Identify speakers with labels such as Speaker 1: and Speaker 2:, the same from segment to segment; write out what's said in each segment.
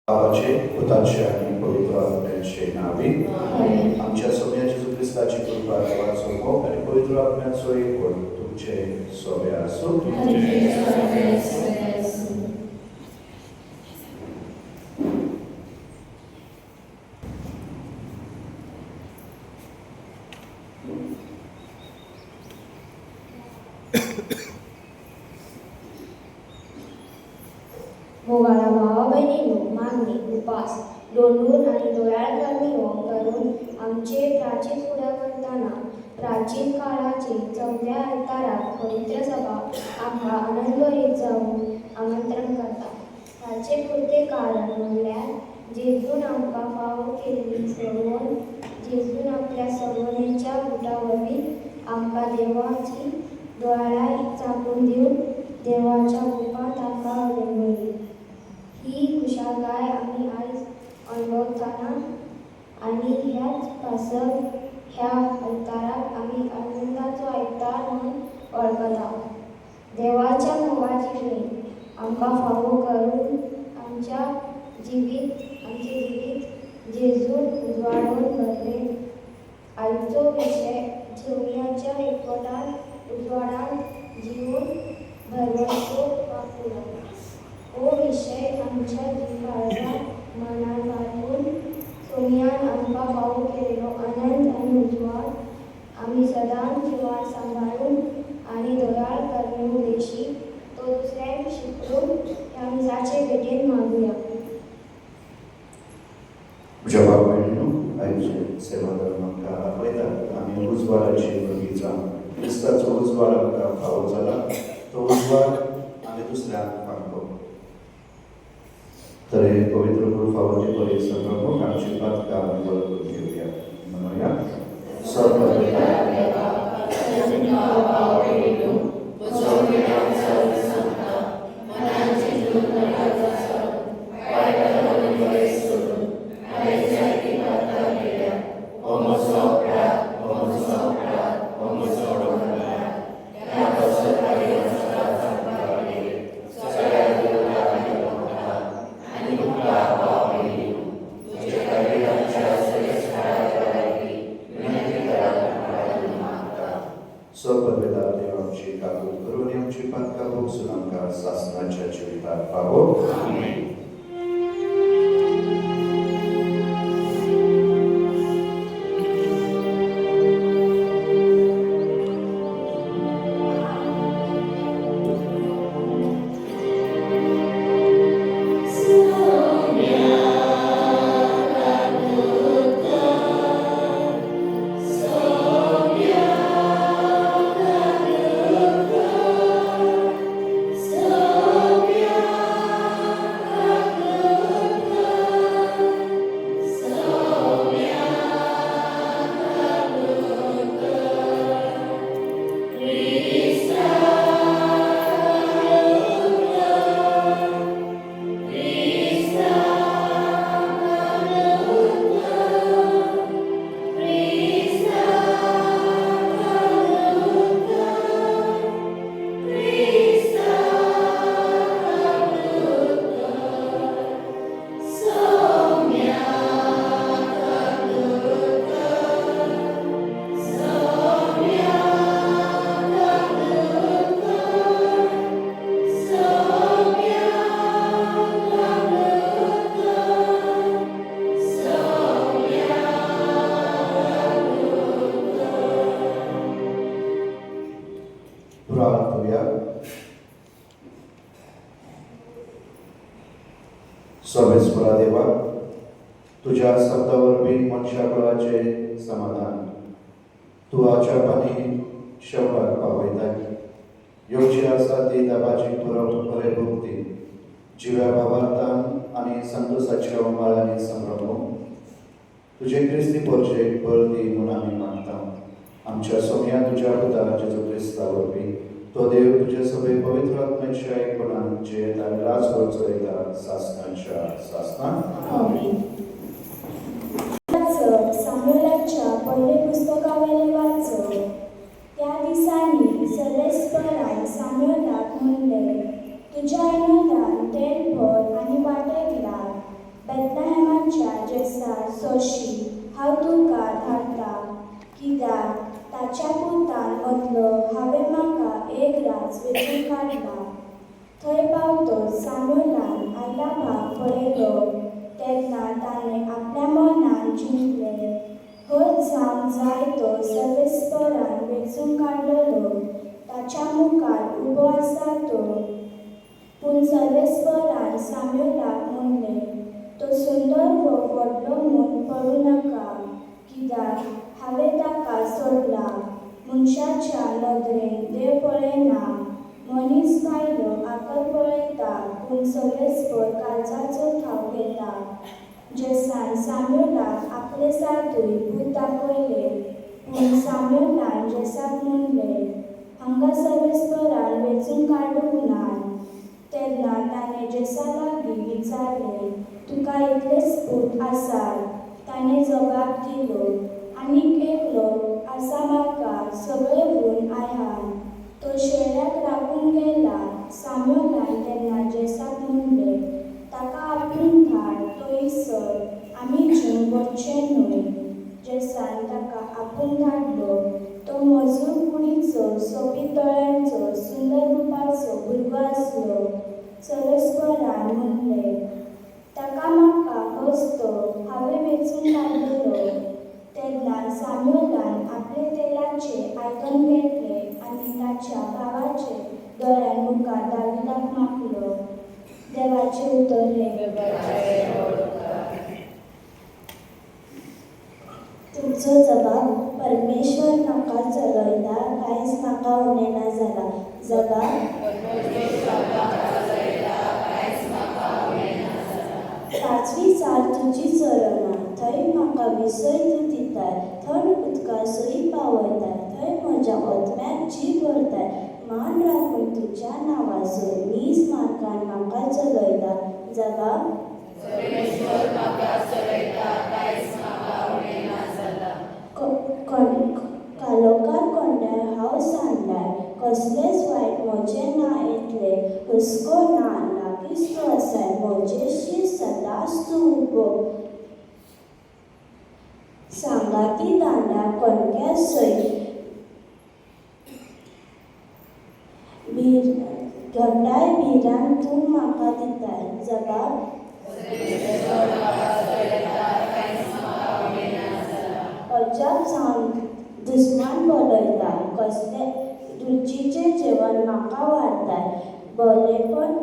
Speaker 1: Babaचे, Putaचे आणि पवित्र आत्म्याचे नावे. आमच्या सोम्या जेजू ख्रिस्ताची कृपा, देवाचो मोग आणि पवित्र आत्म्याचो एकूण तुमचे सोबे आसूं.
Speaker 2: मोगाळा भावा बहिणीनो, मागणी, उपास, दोंडून आणि दोयाळ करणी करून आमचे प्राचीन फुडा करताना प्राचीन काळाचे 4थ्या अवतारात पवित्र सभा आमकां आनंदभरीत जाऊन आमंत्रण करता. ताचे पुरते कारण म्हणल्यार जेजून आमकां फावो केल्ली सवण, जेजून आपल्या सवणेच्या बुटा वरवीं आमकां देवाची दोळाय चापून दिवन देवाच्या रुपांत आमकां उडयली. ही खुशालकाय आमी आयज अणभवताना आनी ह्याच पासत ह्या अवताराक आमी आनंदाचो अवतार म्हणून वळखता. देवाच्या मोगाची भीण आमकां फावो करून आमचे जिवीत जेजून उजवाडून भरले. आयचो विशय सोम्याच्या एकवटांत उजवाडान जिवन भरवणचो वापुरा. हो विशय आमच्या जिवाळ्या मनान वाटून सोम्यान आमकां फावो केलेलो आनंद आनी उजवाड आमी सदांच जिवार सांबाळून आनी दोयाळ करणे उद्देशी तो दुसऱ्यांक शिकून ह्या मिसाचे भेटेन मागुया.
Speaker 1: जेव्हा बहिणीनो, आयचे सेवा धर्मांका आपयतात आमी उजवाडाची भुरगीं जावन क्रिस्ताचो उजवाड आमकां फावो जाला. तो उजवाड आमी दुसऱ्यांक फांको. तर हे पवित्र फावोचे परी संप्रमुख आमची पातकां आमी वळखून घेवया. म्हणूया स्वपदवेदार देवाची काकूळ करून आमची पातकां भोगसून आमकां सासणाच्या जिविताक फावो. सोमेश्वरा देवा, तुझ्या शब्दावरवीं मनशाकुळाचे समाधान तूं आच्या पानी शेवटाक पावयता. योग्य आसा ती दाबाची बरे भोगती जिव्या भावार्थान आनी संतोषाच्या उमाळ्यांनी संभ्रमून तुझे क्रिस्ती पोरचेक बळ दी म्हूण आमी मागता. आमच्या सोम्या तुज्या पुता जेजू क्रिस्ता वरवीं तो देव तुजे सगळे पवित्र आत्म्याच्या एकपणान जे आमी राजवळ चलयता सासणाच्या सासणान.
Speaker 2: सामुएलाच्या पहिले पुस्तकावेले वाचप. त्या दिसांनी सरेस्परान सामुएलाक म्हणले, तुज्या आयनोदान तेल भर आनी वाटेक लाग. बेतलेहेमाच्या जेसार सोशी हांव तुका धाडटा, कित्याक ताच्या पुतान मदलो हांवें म्हाका एक राज वेंचून काडला. थंय पावतच सामुएलान आयला भाग पळयलो तेन्ना ताणें आपल्या मनान चिंतलें, हर जावंक जाय तो सर्वेस्परान वेंचून काडलेलो ताच्या मुखार उबो आसा तो. पूण सर्वेस्परान सामुएलाक म्हणलें, तो सुंदर वो व्हडलो म्हूण पळोवं नाका, कित्याक हांवें ताका सोडला. मनशाच्या नदरेन देव पळयना, मनीस भायलो आकार पळयता, पूण सर्वेस्पर काळजाचो ठाव घेता. जेसान सामुएलाक आपले सारतूय भूत दाखयले, पूण सामुएलान जेसाक म्हणलें, हांगा सर्वेस्परान वेंचून काडूंक ना. तेन्ना ताणें जेसा लागीं विचारलें, तुका इतलेच पूत आसात? ताणें जबाब दिलो, आनीक एकलो आसा म्हाका, सगळे गूण आहात. तो शेळ्याक राखूंक गेला. सामुएलान तेन्ना जेसाक म्हणलें, ताका आपूण धाड, तो इसर आमी जेवंक वचचें न्हय. जेसान ताका आपूण धाडलो. तो मजूर कुडीचो, सोबीत दोळ्यांचो, सुंदर रुपाचो भुरगो आसलो. सर्वेस्परान म्हणलें, ताका म्हाका हस्तो हांवें वेंचून काडलेलो. तेन्ना सामुएलान आपले तेलाचे आयदन घेतलें आनी ताच्या भावाचे दोळ्यां मुखार दाविदाक मागलो. देवाचे उतर हे. तुमचो जबाब, परमेश्वर म्हाका चलयता, कांयच म्हाका उणें ना जाला. जबाब, पांचवी चाल तुजी चरणां, थंय म्हाका विसय तूं दिताय, थंड उदका सोयी पावयताय, थंय म्हज्या ओतम्याक जीव भरताय. मान राखून तुज्या नांवाचो मीस मार्गान म्हाका चलयता. जबाब, कालोकार कोंड्यार हांव सांडलाय, कसलेंच वायट म्हजें ना येतले. हुस्को ना, लागींच तूं आसाय, म्हजेशी सदांच तूं उबो. सांगाती दांड्या कोणक्या सय, घटाय भिरान तूं म्हाका दिताय. जबाब, अजाप जावन दुस्मान बोलयता, कसले रुचीचें जेवण म्हाका वाडटाय. बरेपण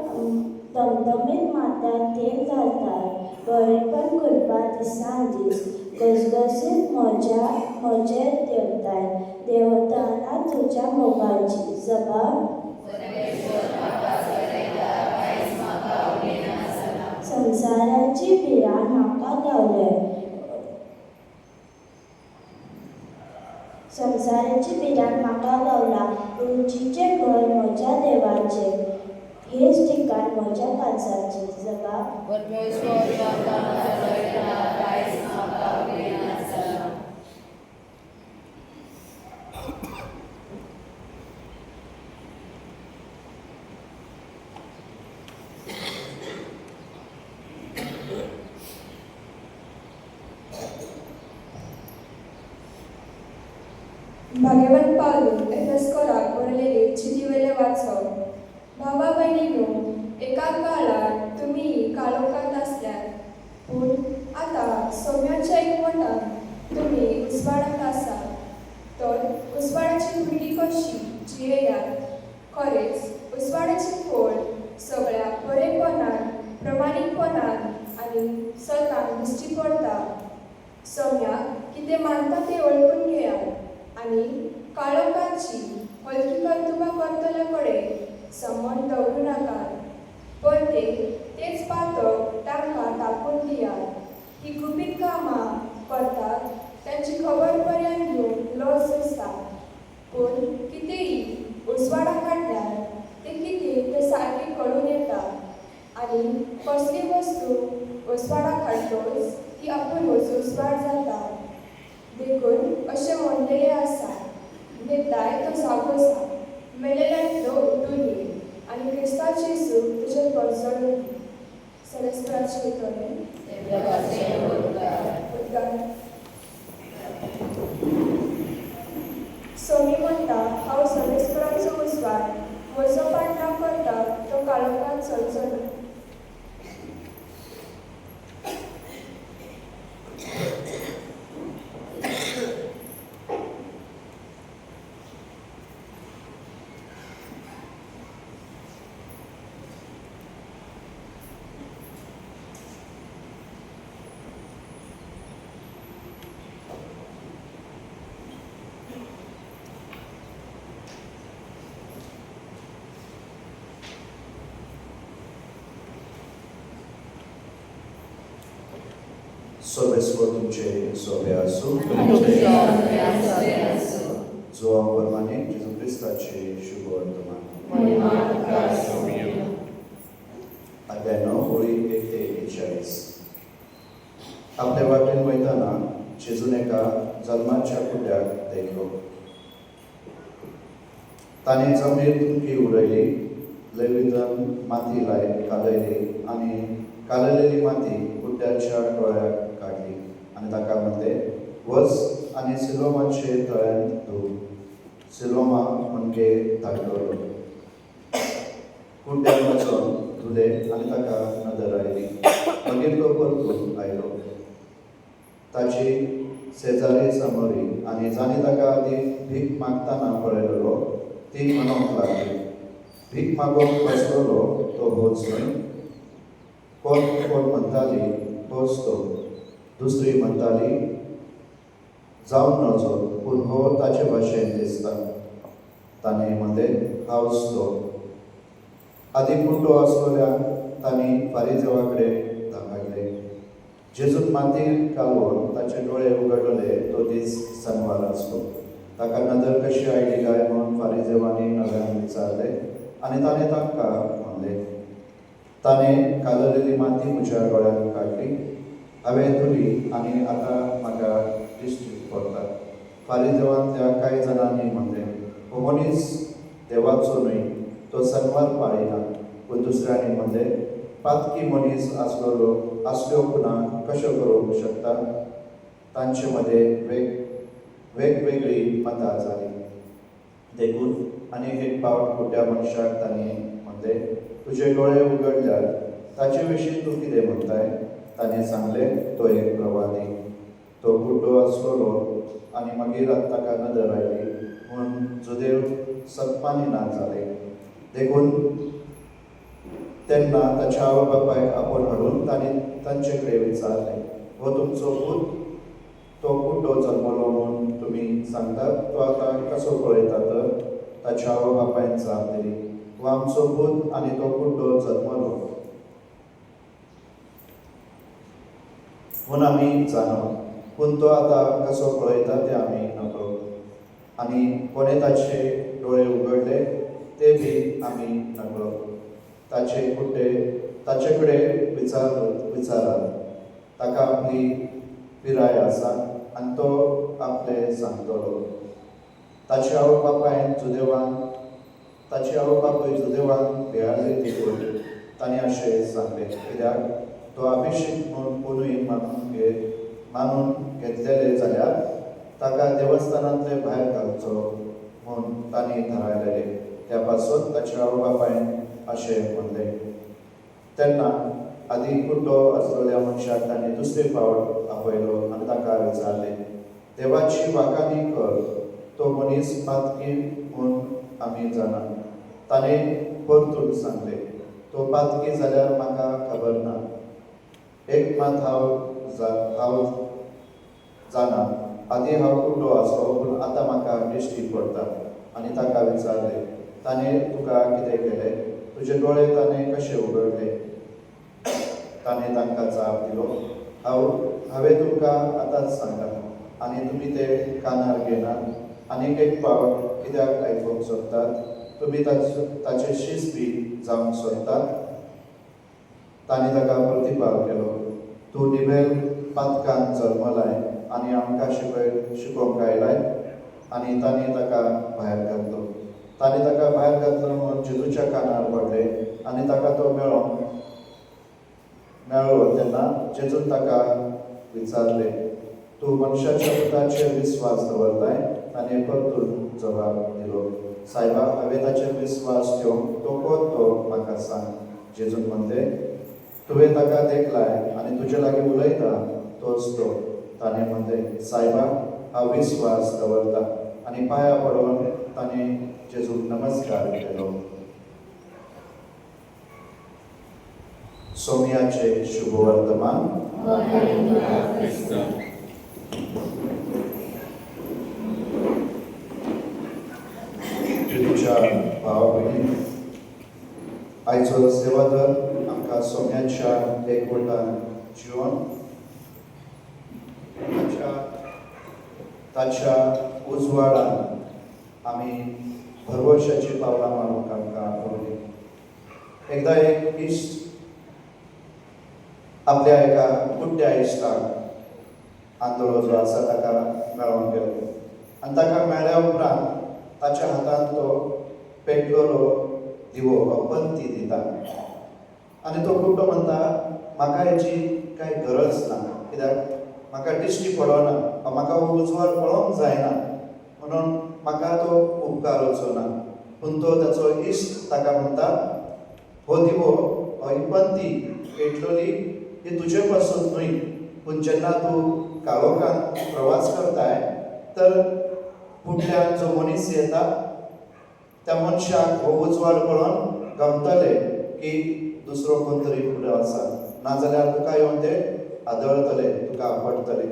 Speaker 2: धमधमीत माथ्यार तेल घालताय, बरेपण करपा दिसान दीस गजगजीत म्हजेर देंवताय. देंवतना तुज्या मोगाची. जबाब, संवसाराची भिराण म्हाका गावले, संवसाराची भिराण म्हाका गावला. रुचीचें घर म्हज्या देवाचें, हेच ठिकाण म्हज्या काळजाचें. जबाब,
Speaker 3: भाग्यवान पावलो एफेसकाराक बरयलेले चिठीवेले वाचप. भावा भयणीनो, एका काळार तुमी काळोखांत आसल्यात, पूण आतां सोम्याच्या एकवटांत तुमी उजवाडांत आसात. तर उजवाडाची पिढी कशी जियेयात. खरेंच उजवाडाची फळ सगळ्या बरेपणान, प्रमाणीकपणान आनी सतान दिश्टी पडटा. सोम्याक कितें मानता तें वळखून घेयात आनी काळोखाची हलकी कर्तुबां करतले कडेन संबंद दवरूं नाकात. पण तेच पातळ तांकां दाखोवन दियात. ही गुपीत कामां करतात तांची खबर पर्यंत घेवन लज आसता. पूण कितेंय उजवाडाक काडल्यार तें कितें तें सारकें कळून येता. आनी कसली वस्तू उजवाडाक हाडटच ती आपुणूच उजवाड जाता. देखून अशें म्हणलेलें आसा, न्हिदलाय तो जागो जा, मेलेल्यांतलो उठून ये, आनी क्रिस्ताची सूख तुजे परजडून दी. सवेस्पराचे उतरणे उद्गार सोमी म्हणटा हांव सवेस्पराचो उजवाड म्हजो पाठराव करता तो काळोखांत चलचलो
Speaker 1: Sobre tuमचे सोबे आसूं जो प्रमाणे जेजू क्रिस्ताचे शुभ वर्तमान अध्याय 9 ओळी 1 ते 41 आपल्या वाटेन वयताना जेजून एका जल्माच्या कुड्याक देखलो ताणे जमनीर तुमकी उडयली लयविधन माती कालयली आनी कालयलेली माती कुड्याच्या दोळ्याक काडली आनी ताका म्हणले वच आनी सिलोमाचे तळ्यान धुव सिलोमा म्हणजे धाडलो कुड्यान वचून धुले आनी ताका नदर आयली मागीर तो परतून आयलो ताची शेजारी सामोरी आनी जाणी ताका आदी भीक मागतना पळयलेलो ती म्हणूंक लागली भीक मागोवंक बसलोलो तो होच न्हय कोण म्हणटाली होच तो दुसरी म्हणटाली जावन नजो पूण हो ताचे भाशेन दिसता ताणे म्हणले हांवच तो आदी कुड्डो आसलोल्यान तांणी फारिजेवा कडेन धांवले जेजून माती कालवून ताचे दोळे उगडले तो दीस शेनवार आसलो ताका नदर कशी आयली काय म्हणून फारिजेवांनी नव्यान विचारले आनी ताणें तांकां म्हणलें ताणें कालयलेली माती म्हज्या दोळ्यान काडली हांवें धुली आनी आतां म्हाका दिश्टी पडटा फारिजेवांतल्या कांय जाणांनी म्हणलें हो मनीस देवाचो न्हय तो शेनवार पाळिना पूण दुसऱ्यांनी म्हणलें पातकी मनीस असल्यो खुणा कश्यो करूंक शकता तांचे मदें वेगवेगळी मतां जाली देखून आनीक एक फावट कुड्ड्या मनशाक तांणी म्हणले तुजे दोळे उगडल्यार ताचे विशीं तूं कितें म्हणटाय ताणें सांगलें तो एक प्रवादी तो कुड्डो आसलोलो आनी मागीर ताका नदर आयली म्हूण जुदेव सत्मानी ना जाले देखून तेन्ना ताच्या आवय बापायक आपोवन हाडून तांणी तांचे कडेन विचारलें हो तुमचो पूत तो कुड्डो जल्मलो म्हूण तुमी सांगतात तो आतां कसो पळयता तर ताच्या आवय बापायन जाप दिली हो आमचो पूत आनी तो कुड्डो जल्मलो म्हूण आमी जाणा पूण तो आतां कसो पळयता तें आमी नकळो आनी कोणें ताचे दोळे उगडले ते बी आमी नकळो ताचे कडेन विचारात ताका आपली पिराय आसा आनी तो आपले सांगतलो ताची आवय बापायन जुदेवान भियारले देखून तांणी अशें सांगलें कित्याक तो अभिषेक म्हणून कोणूय मानून घेतलेले जाल्यार ताका देवस्थानांतले भायर घालचो म्हूण तांणी थारायलेले त्या पासून ताच्या आवय बापायन अशें म्हणलें तेन्ना आदी कुड्डो आसलेल्या मनशाक तांणी दुसरे फावट आपयलो आनी ताका विचारलें देवाची वाकानी कर तो मनीस पातकी म्हूण आमी जाणा ताणें परतून सांगलें तो पातकी जाल्यार म्हाका खबर ना एक मात हांव जाणा आदी हांव कुड्डो आसलो पूण आतां म्हाका दिश्टी पडटा आनी ताका विचारलें ताणें तुका कितें केलें तुजे दोळे ताणें कशे उगडले ताणें तांकां जाप दिलो हांवें तुमकां आतांच सांगलां आनी तुमी ते कानार घेनात आनीक एक फावट कित्याक आयकूंक सोदतात तुमी ताचे शीस बी जावंक सोदतात ताणें ताका प्रतिपाद केलो तूं निबेल पातकान जल्मलाय आनी आमकां शिकोवंक आयलाय आनी ताणें ताका भायर घातलो ताणें ताका भायर घातलो म्हूण जेजूच्या कानार पडले आनी ताका तो मेळोन मेळ्ळो तेन्ना जेजून ताका विचारले, तूं मनशाच्या पुताचेर विस्वास दवरताय? ताणें परतून जबाब दिलो, सायबा, हांवें ताचेर विस्वास ठेवंक तो कोण तो म्हाका सांग. जेजून म्हणले, तुवें ताका देखलाय आनी तुजे लागीं उलयता तोच तो. ताणें म्हणले, सायबा, हांव विस्वास दवरता. आनी पांयां पडोवन ताणें जेजूक नमस्कार केलो. सोमयाचे शुभ वर्तमान. तुझ्या भाव भयणी, आयचो सेवादर आमकां सोम्याच्या एकवटान जिवन ताच्या उजवाडान आमी भरवशाची पावलां मारूंक आमकां आवडली. एकदां एक इश्ट आपल्या एका कुड्ड्या इश्टाक आंदोळो जो आसा ताका मेळोंक गेलो आनी ताका मेळ्ळ्या उपरांत ताच्या हातांत तो पेटलोलो दिवो पंती दिता आनी तो कुड्डो म्हणटा, म्हाका हेची कांय गरज ना, कित्याक म्हाका दिश्टी पडना, म्हाका हो उजवाड पळोवंक जायना, म्हणून म्हाका तो उपकार वचो ना. पूण तो ताचो इश्ट ताका म्हणटा, हो दिवो हो ही पंती पेटलोली ही तुजे पासून न्हय, पूण जेन्ना तूं काळोखांत प्रवास करताय तर फुडल्यान जो मनीस येता त्या मनशाक हो उजवाड पळोवन गमतले की दुसरो कोण तरी फुडें आसा, नाजाल्यार तुका येवन ते आदळतले, तुका आपटतले.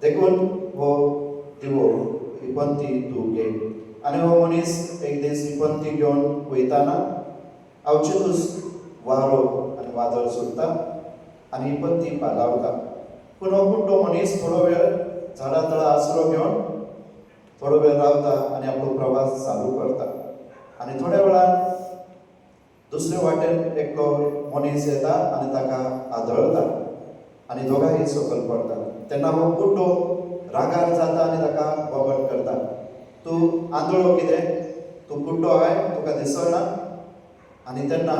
Speaker 1: देखून हो दिवो ही पंती तूं घे. आनी हो मनीस एक दीस ही पंती घेवन वयताना अवचितूच वारो आनी वादळ सुट्टा आनी ही पंती पालावता. पूण हो कुड्डो मनीस थोडो वेळ झाडा तळा आसरो घेवन थोडो वेळ रावता आनी आपलो प्रवास चालू करता. आनी थोड्या वेळान दुसरे वाटेन एकलो मनीस येता आनी ताका आदळता आनी दोगांय सकयल पडटा. तेन्ना हो कुड्डो रागार जाता आनी ताका बोबट करता, तूं आंदोळो कितें, तूं कुड्डो आय, तुका दिसना? आनी तेन्ना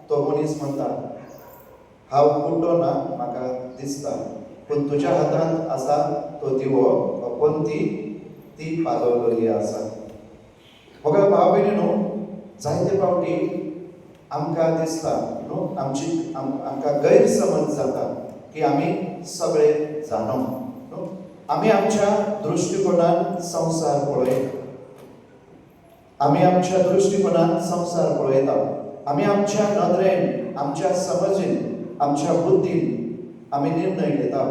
Speaker 1: तो मनीस म्हणटा, हांव कुड्डो ना, म्हाका दिसता, पूण तुज्या हातांत आसा तो दिवो पंती ती पालवलेली आसा. म्हाका भाव भयणीनो, जायते फावटी आमकां दिसता न्हू, आमकां गैरसमज जाता की आमी सगळे जाणो न्हू. आमी आमच्या दृश्टिकोनान संवसार पळयता, आमी आमच्या दृश्टिकोनान संवसार पळयता, आमी आमच्या नदरेन, आमच्या समजीन, आमच्या बुद्धीन आमी निर्णय घेता.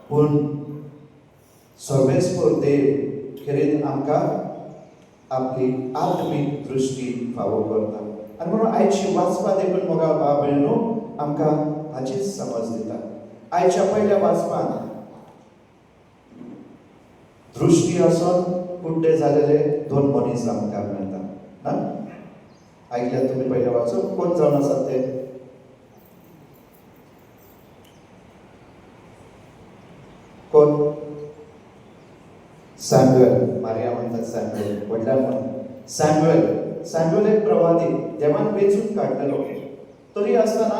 Speaker 1: पूण सर्वेस्पर देव खेरीत आमकां आपली आत्मीक दृश्टी फावो करता. आनी म्हणून आयची वाचपा देखून मोगा भाव भयणो आमकां हाचीच समज दिता. आयच्या पयल्या वाचपान दृश्टी आसून कुड्डे जालेले दोन मनीस आमकां मेळटा ना. आयकल्यात तुमी पयले वाचून? कोण जावन आसात ते? कोण? सॅम्युएल. मारिया म्हणतात सॅम्युएल, वडल्यान म्हणून सॅम्युएल एक प्रवादी, देवान वेचून काडलेलो. तरी आसतना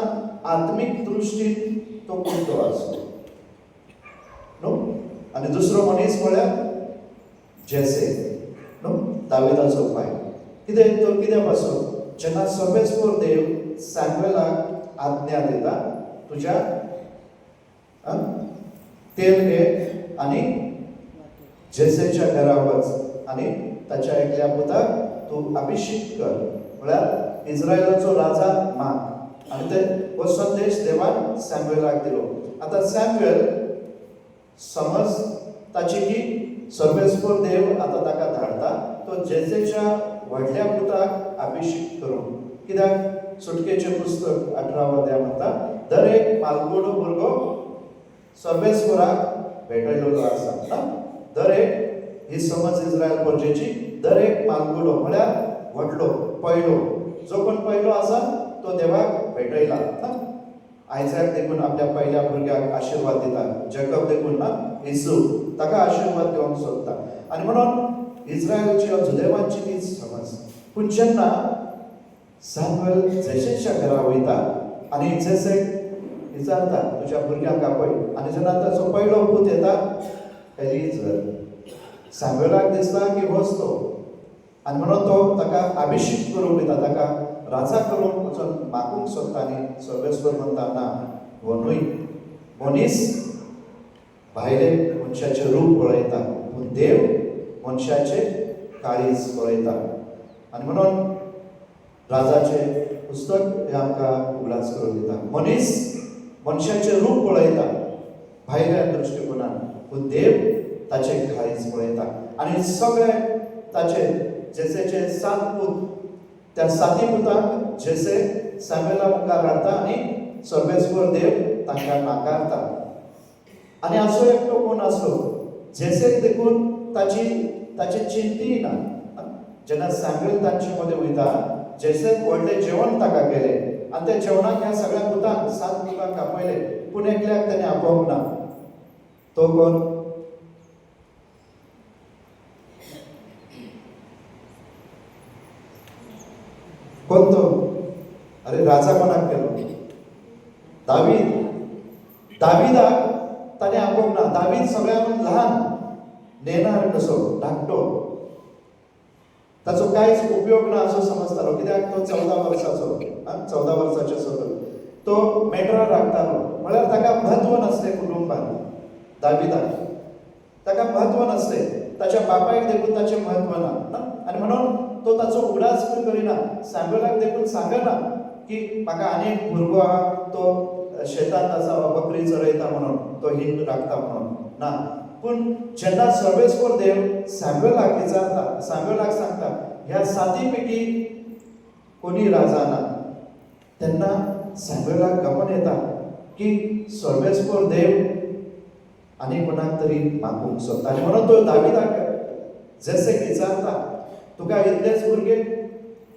Speaker 1: आत्मीक दृश्टीन तो कुड्डो आसलो न्हू. आनी दुसरो मनीस म्हळ्यार जेसे न्हू, दाविदाचो पाय. कितें पासून? जेन्ना सर्वेस्पर देव सॅम्युएलाक आज्ञा दिता, तुज्या तेल घे आनी जेसेच्या घरा वच आनी ताच्या एकल्या पुताक तूं अभिषेक कर, म्हळ्यार इस्रायलाचो राजा माग. आनी ते हो संदेश देवान सॅम्युएलाक दिलो. आतां सॅम्युएल समज ताची की सर्वेस्पर देव आतां ताका धाडटा तो जेसेच्या व्हडल्या पुताक अभिषेक करूंक. कित्याक सुटकेचें पुस्तक 18 अध्याय म्हणटा, दर एक मालकुडो भुरगो सर्वेस्पराक भेटयलेलो आसा ना. दर एक ही समज इस्रायल परजेची, दर एक मालकुडो म्हळ्यार व्हडलो पयलो, जो कोण पयलो आसा तो देवाक भेटयला ना. आयजाक देखून आपल्या पयल्या भुरग्याक आशिर्वाद दिता. जॅकब देखून ना, येसू ताका आशिर्वाद दिवंक सोदता. आनी म्हणून इस्रायलची जुदेवांची तीच समज. पूण जेन्ना सॅम्युएल जेसेच्या घरा वयता आनी जेसेक विचारता तुझ्या भुरग्यांक आपय आनी जेन्ना ताचो पयलो पूत येता एलिझर सॅम्युएलाक दिसता की होच तो आनी म्हणून तो ताका अभिषेक करूंक वयता ताका राजा करूंक वचून मागूंक सोदता आनी सर्वेस्वर म्हणटा ना हो न्हय मनीस भायले मनशाचें रूप पळयता पूण देव मनशाचे काळीज पळयता आनी म्हणून राजाचे पुस्तक हे आमकां उगडास करून दिता मनीस मनशाचें रूप पळयता भायल्या दृश्टिकोनान पूण देव ताचे काळीज पळयता आनी सगळे ताचे जेसेचे 7 पूत त्या 7 पुतांक जेसे सॅम्युएला मुखार हाडटा आनी सर्वेस्वर देव तांकां नाकारता आनी असो एकटो कोण आसलो जेसेक देखून ताची चिंती ना जेन्ना सॅम्युएल तांचे मदें वयता जेसेक व्हडलें जेवण ताका केलें आनी त्या जेवणाक ह्या सगळ्या पुतांक 7 पुतांक आपयले पूण एकल्याक ताणें आपोवंक ना तो कोण कोण तो अरे राजा कोणाक केलो दावीदाक ताणें आपोवंक ना दावीद सगळ्यांत ल्हान नेणार कसो धाकटो ताचो कांयच उपयोग ना असो समजतालो कित्याक तो 14 वर्साचो 14 वर्साचो सकयल तो मेटरार राखतालो म्हळ्यार ताका म्हत्व नासलें कुटुंबान दावीदाक ताका म्हत्व नासलें ताच्या बापायक देखून ताचें म्हत्व ना आनी म्हणून तो ताचो उगडास करिना सॅम्युएलाक देखून सांगना की म्हाका आनी एक भुरगो आहा तो शेतांत आसा वा बकरी चरयता म्हणून तो हिंद राखता म्हणून ना पूण जेन्ना सर्वेस्वर देव सॅम्युएलाक विचारता सॅम्युएलाक सांगता ह्या 7 पैकी कोणी राजा ना तेन्ना सॅम्युएलाक गमन येता की सर्वेस्वर देव आनी कोणाक तरी मागूंक सोदता आनी म्हणून तो दावीदाक जेसेक विचारता तुका इतलेच भुरगे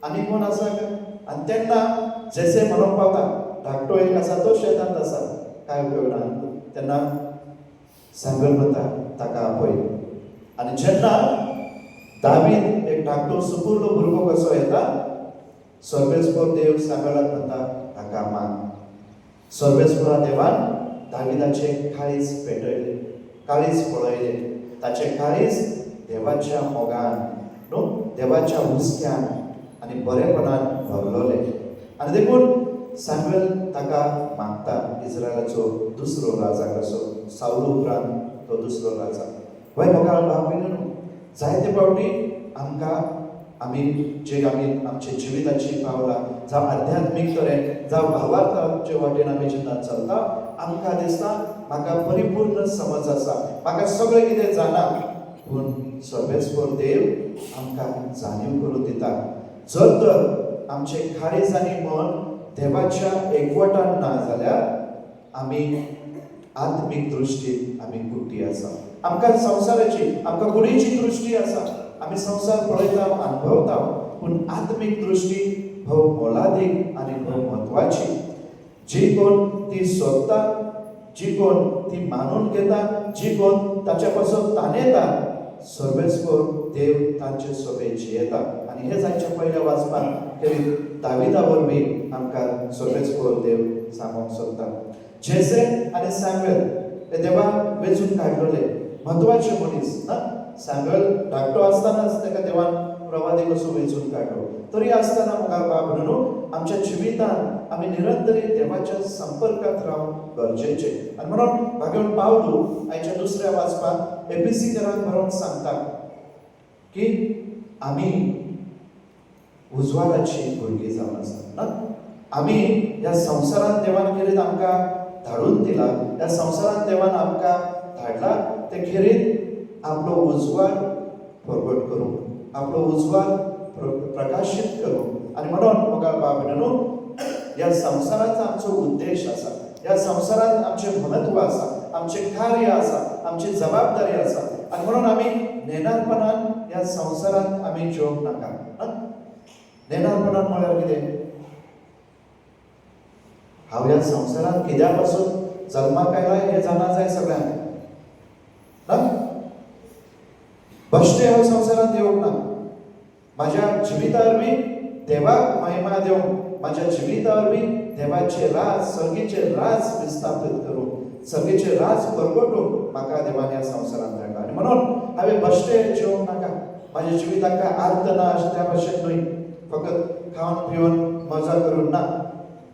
Speaker 1: आनी कोण आसा आनी तेन्ना जेसे म्हणून पावता धाकटो एक आसा तो शेतांत आसा कांय उपयोग ना तेन्ना सॅम्युएल म्हणटा ताका आपय आनी जेन्ना दावीद एक धाकटो सुपुर्द भुरगो कसो येता सर्वेस्वर देव सॅम्युएलाक म्हणटा ताका माग सर्वेस्वरा देवान दावीदाचे काळीज पेटयले काळीज पळयले ताचे काळीज देवाच्या मोगान न्हू देवाच्या हुस्क्यान आनी बरेपणान भरलोले आनी देखून सॅम्युएल ताका मागता इस्रायलाचो दुसरो राजा कसो साऊल उपरांत तो दुसरो राजा वय मोगाळ भाव भयणीनो जायते फावटी आमकां आमी आमचे जिविताची पावलां जावं आध्यात्मीक तरेन जावं भावार्थाचे वाटेन आमी जेन्ना चलता आमकां दिसता म्हाका परिपूर्ण समज आसा म्हाका सगळें कितें जाणा पूण सर्वेस्वर देव आमकां जाणीव करून दिता जर तर आमचे काळीज आनी मन देवाच्या एकवटान ना जाल्यार आमी आत्मीक दृश्टीन आमी कुट्टी आसा आमकां संवसाराची आमकां कुडीची दृश्टी आसा आमी संवसार पळयता अनुभवता पूण आत्मीक दृश्टी भोव मोलादीक आनी भोव म्हत्वाची जी कोण ती सोदता जी कोण ती मानून घेता जी कोण ताच्या पासून ताणेता सर्वेस्वर देव तांचे सोबे जियेता आनी हे जायच्या पयल्या वाचपान दावीदा वरवीं आमकां सर्वेस्वर देव सांगूंक सोदता जेसे आनी सॅम्युएल हे देवा वेचून काडलोले म्हत्वाचे मनीस ना सॅम्युएल धाकटो आसतनाच ताका देवान प्रवादी कसो वेचून काडलो तरी आसतना मुखार बाब म्हणून आमच्या जिवितान आमी निरंतरी देवाच्या संपर्कांत रावप गरजेचे आनी म्हणून भागेवन पावलू आयच्या दुसऱ्या वाचपाक एफिसीकरांक बरोवन सांगता की आमी उजवाडाची भुरगीं जावन आसात ना आमी ह्या संवसारांत देवान खेरीत आमकां धाडून दिला ह्या संवसारांत देवान आमकां धाडला ते खेरीत आपलो उजवाड प्रगट करूंक आपलो उजवाड प्रकाशीत करूंक आनी म्हणून मोगाळ बाब न्हू ह्या संवसारांचो आमचो उद्देश आसा ह्या संवसारांत आमचें म्हत्व आसा आमचें कार्य आसा आमची जबाबदारी आसा आनी म्हणून आमी नेनारपणान ह्या संवसारांत आमी जिवंक नाका नेनारपणान म्हळ्यार कितें हांव ह्या संवसारांत कित्या पासून जल्माक आयलां हें जाणा जाय सगळ्यांक बश्टे हांव संवसारांत येवंक ना म्हाज्या जिविता वरवीं देवाक महिमा दिवंक माझ्या जिवितावर बी देवाचे राज सर्गेचे राज विस्थापित करू सर्गेचे राज परगटून म्हाका देवान ह्या संवसारांत धाडला आनी म्हणून हांवें बश्टे जेवंक नाका माझ्या जिविताक काय अर्थ ना अशें त्या भाशेन न्हय फकत खावन पिवन मजा करून ना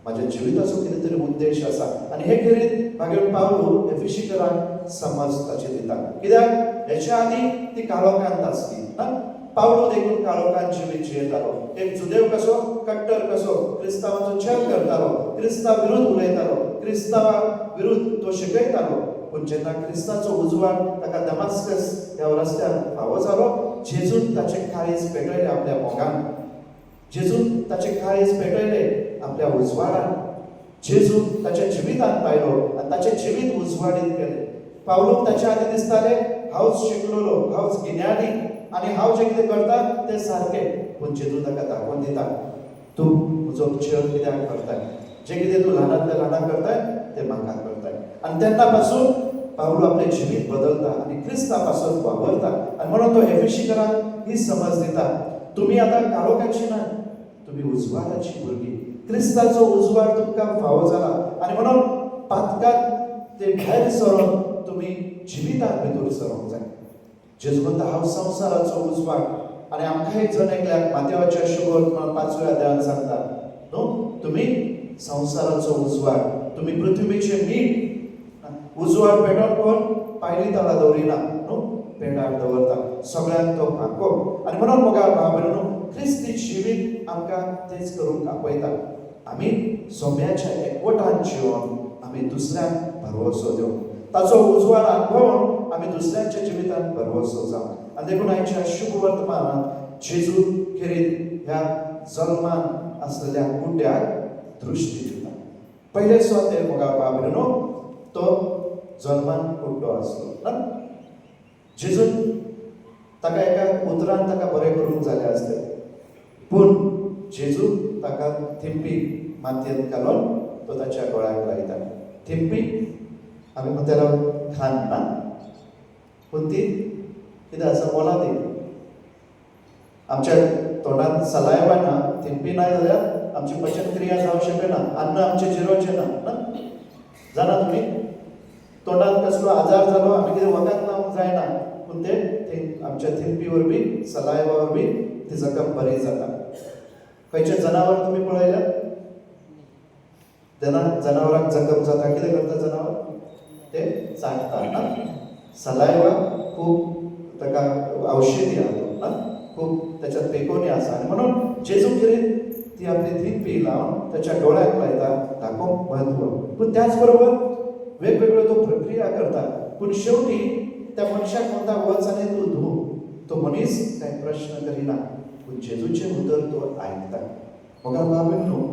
Speaker 1: माझ्या जिविताचो कितें तरी उद्देश आसा आनी हे खेरीत मागीर पावलो एफिसीकरांक समज ताचे दिता कित्याक हेच्या आदी ती काळोखांत आसली ना पावलो देखून काळोखांत जिवीत जियेतालो एक जुदेव कसो कट्टर कसो क्रिस्तांवाचो छळ करतालो क्रिस्तांव विरुद्ध उलयतालो क्रिस्तांवा विरुद्ध तो शिकयतालो पूण जेन्ना क्रिस्ताचो उजवाड ताका दमास्कस ह्या रस्त्यार फावो जालो जेजून ताचे काळीज पेटयले आपल्या मोगान जेजून ताचे काळीज पेटयले आपल्या उजवाडान जेजून ताच्या जिवितांत पायलो आनी ताचें जिवीत उजवाडीत केलें पावलोक ताच्या आदी दिसताले हांवच शिकलोलो हांवच गिन्यानी आनी हांव जें कितें करता तें सारकें पूण जेजू ताका दाखोवन दिता तूं म्हजो छळ कित्याक करताय जें कितें तूं ल्हानांतल्या ल्हान करताय तें म्हाका करताय आनी तेन्ना पासून पावलो आपलें जिवीत बदलता आनी क्रिस्ता पासून वावरता आनी म्हणून तो एफिसीकरांक ही समज दिता तुमी आतां काळोखाची ना तुमी उजवाडाची भुरगीं क्रिस्ताचो उजवाड तुमकां फावो जाला आनी म्हणून पातकांत ते भायर सरून तुमी जिवितांत भितर सरूंक जाय जेजू म्हणटा हांव संवसाराचो उजवाड आनी आमकां एक जण एकल्याक मातेवाच्या शुभ 5व्या अध्यायान सांगता न्हू तुमी संवसाराचो उजवाड तुमी पृथ्वीचे मीठ उजवाड पेटोवन कोण पायली तळा दवरिना न्हू पेडार दवरता सगळ्यांक तो भाको आनी म्हणून मोगा भाव क्रिस्ती जिवीत आमकां तेच करूंक आपयता आमी सोम्याच्या एकवटान जिवन आमी दुसऱ्यांक भरवोसो दिवं ताचो उजवाड अनुभवून आमी दुसऱ्यांच्या जिवितांत भरवोसो जावं आनी देखून आयच्या शुभ वर्तमानांत जेजू खेरीत ह्या जल्मान आसलेल्या कुड्याक दृश्टी दिता पयले स्वाते मोगा बाबरेनो तो जल्मान कुड्डो आसलो ना जेजून ताका एका उतरान ताका बरें करूंक जालें आसलें पूण जेजू ताका थिंपी मातयेंत घालून तो ताच्या गळ्याक लायता थिंपी आमी म्हणटालो खान ना पूण ती कितें आसा मोला ती आमच्या तोंडांत सलायवा ना थिंपी ना जाल्यार आमची पचन क्रिया जावंक शकना अन्न आमचें जिरोवचें ना जाणा तुमी तोंडांत कसलो आजार जालो आमी कितें वखद लावंक जायना पूण ते आमच्या थिंपी वरवीं सलायवा वरवीं ती जखम बरी जाता खंयचे जनावर तुमी पळयल्यात जेन्ना जनावरांक जखम जाता कितें करता जनावर ते चाटता ना सलायवा खूब ताका औषधी आसा ना खूब त्याच्यात पेकोनी आसा आनी म्हणून जेजू खेरीत ती आपली थिंपी लावन त्याच्या डोळ्याक लायता दाखोवंक म्हत्व पूण त्याच बरोबर वेगवेगळ्यो तो प्रक्रिया करता पूण शेवटी त्या मनशाक म्हणटा वच आनी तूं धू तो मनीस कांय प्रश्न करिना पूण जेजूचें उतर तो आयकता मोगा बाबीनो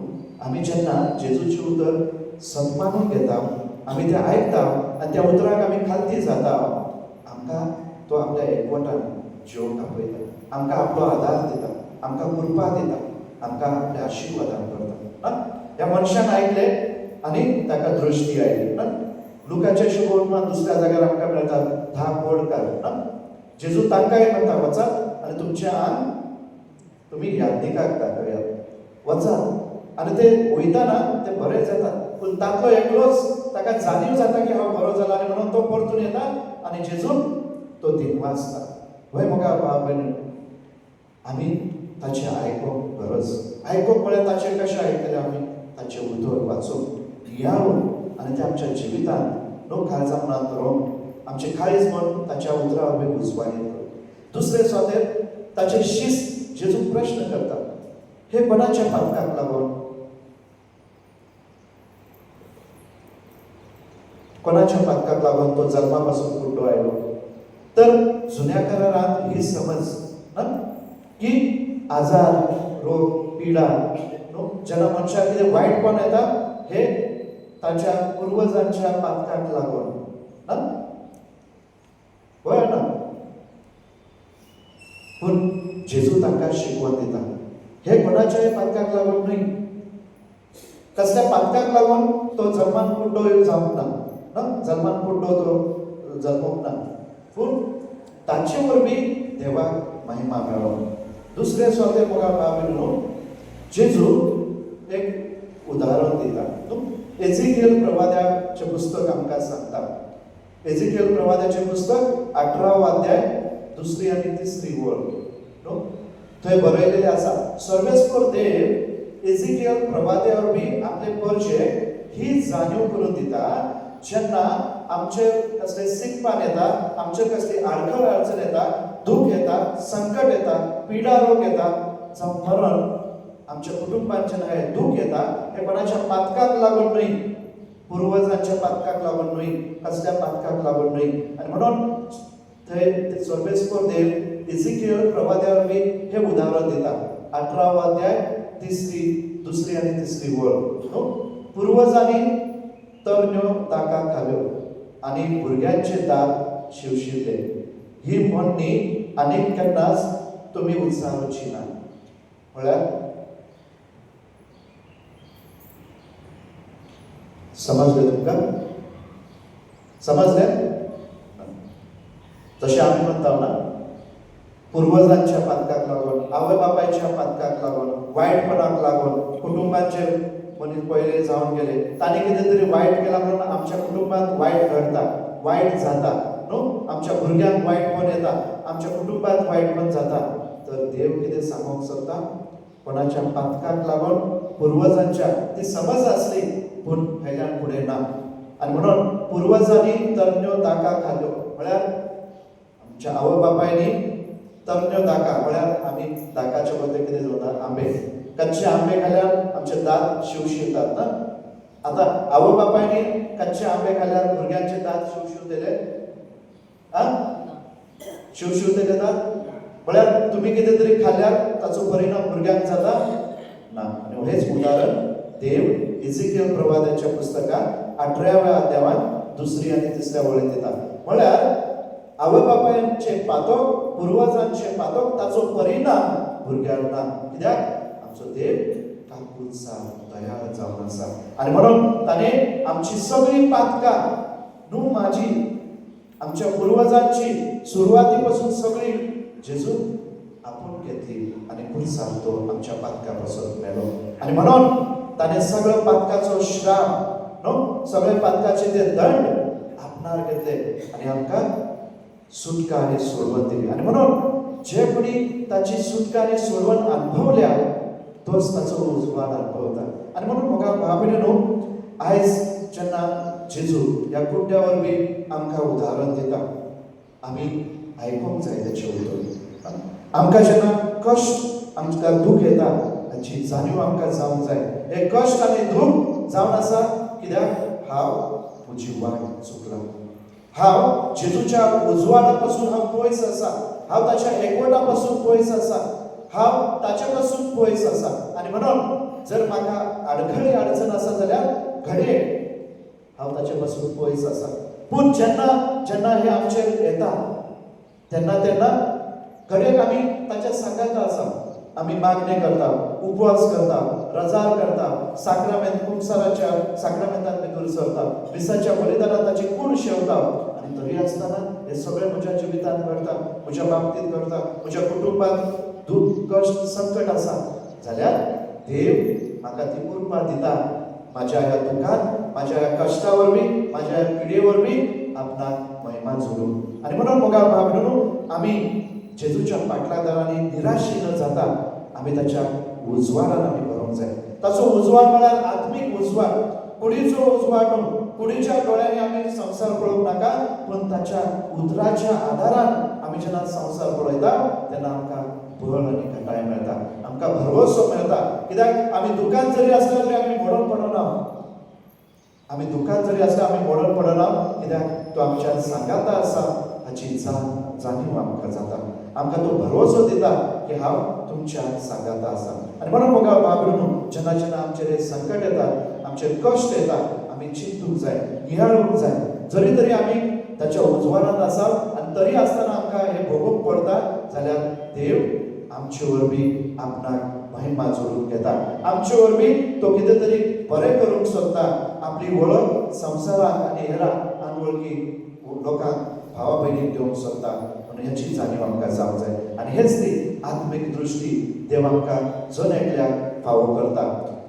Speaker 1: आमी जेन्ना जेजूचें उतर सन्मानून घेता आमी तें आयकता आनी त्या उतराक आमी खालती जाता आमकां तो आपल्या एकवटान जिवंक आपयता आमकां आपलो आदार दिता आमकां कृपा दिता आमकां आपल्या आशिर्वादान करता ना ह्या मनशान आयकलें आनी ताका दृश्टी आयली ना लुकाच्या शुभवर्तमान दुसऱ्या जाग्यार आमकां मेळटा 10 कोडकार ना जेजू तांकांय म्हणटा वचात आनी तुमचें आंग तुमी याज्ञिकाक दाखयात वचात आनी ते वयताना ते बरें जातात पूण तातलो एकलोच ताका जाणीव जाता की हांव बरो जाला आनी म्हणून तो परतून येता आनी जेजून तो दिनवासता वय मोगा बाब आमी ताचें आयकोवंक गरज आयकोवंक म्हळ्यार ताचें कशें आयकलें आमी ताचें उतर वाचूंक यावून आनी ते आमच्या जिवितांत नो काळजामनांत रोवंक आमचें काळीज मन ताच्या उतरा वरवीं उजवाडीत करूं दुसरे स्वातेर ताचें शिस्त जेजू प्रश्न करता हे कोणाच्या पातकाक लागून कोणाच्या पातकाक लागून तो जल्मा पासून कुड्डो आयलो तर जुन्या करारांत ही समज ना की आजार रोग पिडा जेन्ना मनशाक कितें वायटपण येता हे ताच्या पुर्वजांच्या पातकाक लागून ना वय ना पूण जेजू तांकां शिकवण दिता हे कोणाच्याय पातकाक लागून न्हय कसल्या पातकाक लागून तो जल्मान कुड्डो जावंक ना जल्मान कुड्डो तो जल्मूंक ना पूण ताचे वरवीं देवाक महिमा मेळोवंक दुसरे स्वाते मोगा बाबीनो जेजू एक उदाहरण दिता न्हू एजिकियल प्रवाद्याचें पुस्तक आमकां सांगता एजिकियल प्रवाद्याचें पुस्तक 18 अध्याय 2 आनी 3 वळ न्हू थंय बरयलेलें आसा सर्वेस्पर देव एजिकियल प्रवाद्या वरवीं आपले परजे ही जाणीव करून दिता जेन्ना आमचे कसले सिकपान येता आमचे कसली आडखळ अडचण येता दुख येता संकट येता पिडा रोग येता जावं मरण आमच्या कुटुंबात जेन्ना हे दुख येता हे कोणाच्या पातकाक लागून न्हय पुर्वजांच्या पातकाक लागून न्हय कसल्या पातकाक लागून न्हय आनी म्हणून थंय सर्वेस्पर देव एजिकियल प्रवाद्या वरवीं हे उदाहरण दिता 18 अध्याय 2 आनी 3 वळ पुर्वजांनी तरण्यो ताका घाल्यो आनी भुरग्यांचे दात शिवशिल्ले ही म्हणणी आनीक केन्नाच तुमी उच्चारूची ना म्हळ्यार समजले तुमकां समजले जशें आमी म्हणटा ना पुर्वजांच्या पातकाक लागून आवय बापायच्या पातकाक लागून वायटपणाक लागून कुटुंबाचे मनीस पयले जावन गेले तांणी कितें तरी वायट केलां म्हणून आमच्या कुटुंबात वायट घडटा वायट जाता न्हू आमच्या भुरग्यांक वायटपण येता आमच्या कुटुंबात वायटपण जाता तर देव कितें सांगूंक सोदता कोणाच्या पातकाक लागून पुर्वजांच्या ती समज आसली पूण हेज्यान फुडें ना आनी म्हणून पुर्वजांनी तरण्यो ताका घाल्यो म्हळ्यार आमच्या आवय बापायनी तरण्यो दाका म्हळ्यार आमी दाकाच्या बद्दल कितें जोडटा आंबे कच्चे आंबे खाल्यार आमचे दात शिवशिवतात ना आता आवय बापायनी कच्चे आंबे खाल्यार भुरग्यांचे दात शिवशिवतले शिवशिवतले दात म्हळ्यार तुमी कितें तरी खाल्यार ताचो परिणाम भुरग्यांक जाता ना आनी हेच उदाहरण देव एजिकियल प्रवाद्याच्या पुस्तकात 18व्या अध्यायात 2 आनी 3 वळींत दिता म्हळ्यार आवय बापायचे पातक पुर्वजांचे पातक ताचो परिणाम भुरग्यांक ना कित्याक आमचो देव काकूळसा दयाळ जावन आसा आनी म्हणून ताणें आमची सगळी पातकां न्हू म्हाजी आमच्या पुर्वजांची सुरवाती पासून सगळी जेजून आपूण घेतली आनी कुळसार तो आमच्या पातका पासून मेलो आनी म्हणून ताणें सगळ्या पातकाचो श्राप न्हू सगळे पातकाचे ते दंड आपणार घेतले आनी आमकां सुटका आनी सोडवण दिली आनी म्हणून जे कोणी ताची सुटका आनी सोडवण अनुभवल्या तोच ताचो उजवाड अनुभवता आनी म्हणून म्हाका भाव भयणीनो आयज जेन्ना जेजू ह्या कुड्ड्या वरवीं आमकां उदाहरण दिता आमी आयकूंक जाय ताचें उतर आमकां जेन्ना कश्ट आमकां दूख येता हाची जाणीव आमकां जावंक जाय हे कश्ट आनी दूख जावन आसा कित्याक हांव म्हजी वाट चुकला हांव जेजूच्या उजवाडा पासून हांव पयस आसा हांव ताच्या एकवटा पासून पयस आसा हांव ताचे पासून पयस आसा आनी म्हणून जर म्हाका आडखळी अडचण आसा जाल्यार घडये हांव ताचे पासून पयस आसा पूण जेन्ना जेन्ना हे आमचेर येता तेन्ना तेन्ना घडयेक आमी ताच्या सांगाता आसा आमी मागणी करता उपवास करता रजार करता साक्रामेंत कुंभसाराच्या साक्रामेंतान भितर सरता विसाच्या बलिदानात ताची कूड शेवता आनी तरी आसतना हे सगळे म्हज्या जिवितांत घडटा म्हज्या बाबतींत घडटा म्हज्या कुटुंबात दुख कश्ट संकट आसा जाल्यार देव म्हाका ती कृपा दिता माझ्या ह्या दुखांत माझ्या ह्या कश्टा वरवीं माझ्या ह्या पिडे वरवीं आपणाक महिमा जोडूं आनी म्हणून मोगा भाव भयणीनो आमी जेजूच्या पाटलादारांनी निराशी न जाता आमी ताच्या उजवाडान आमी भरोंक जाय ताचो उजवाड म्हळ्यार आत्मीक उजवाड कुडीचो उजवाड न्हू कुडीच्या दोळ्यांनी आमी संवसार पळोवंक नाका पूण ताच्या उदराच्या आदारान आमी जेन्ना संवसार पळयता तेन्ना आमकां बळ आनी घटाय मेळटा आमकां भरवसो मेळटा कित्याक आमी दुखांत जरी आसले तरी आमी मोडून पडना आमी दुखांत जरी आसले आमी मोडून पडना कित्याक तो आमच्या सांगाता आसा हाची जाणीव आमकां जाता आमकां तो भरवसो दिता की हांव तुमच्या सांगाता आसा आनी म्हणून म्हाका बाबरूनो जेन्ना जेन्ना आमचेर हे संकट येता आमचेर कश्ट येता आमी चिंतूंक जाय नियाळूंक जाय जरी तरी आमी ताच्या उजवाडांत आसा आनी तरी आसतना आमकां हे भोगूंक पडटा जाल्यार देव आमचे वरवीं आपणाक महिमा जोडून घेता आमचे वरवीं तो कितें तरी बरें करूंक सोदता आपली वळख संवसाराक आनी हेरां अनवळखी लोकांक भावा भयणीक दिवंक सोदता म्हणून हेची जाणीव आमकां जावंक जाय आनी हेच ती आत्मीक दृश्टी देव आमकां जण एकल्याक फावो करता